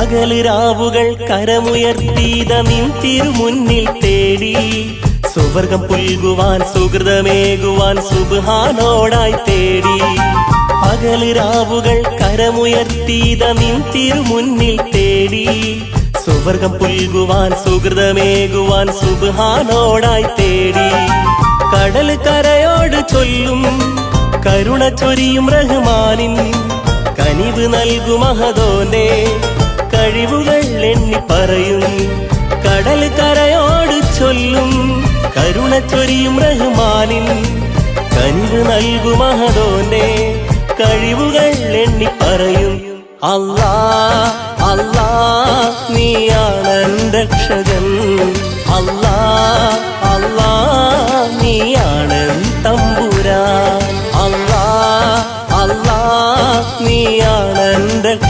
പകല് രാവുകൾ കരമുയർത്തീത നിൻ തിരുമുന്നിൽ തേടി സുവർഗം പുൽകുവാൻ സുഹൃതമേകുവാൻ സുബ്ഹാനോടായി തേടി പകല് രാവുകൾ കരമുയർത്തീത നിൻ തിരുമുന്നിൽ തേടി സുവർഗം പുൽകുവാൻ സുഹൃതമേകുവാൻ സുബ്ഹാനോടായി തേടി കടൽ കരയോട് ചൊല്ലും കരുണ ചൊരിയും റഹ്മാനിൻ കനിവ് നൽകും മഹദോന്റെ കഴിവുകൾ എണ്ണി പറയും കടൽ കരയോട് ചൊല്ലും കരുണ ചൊരിയും റഹ്മാനിൻ കനിവ് നൽകും മഹദോന്റെ കഴിവുകൾ എണ്ണി പറയും അല്ലാ അല്ലാ നീയാണ് രക്ഷകൻ അല്ലാ അല്ലാ നീയാണ് തമ്പുരാൻ അല്ലാ അല്ലാ നീ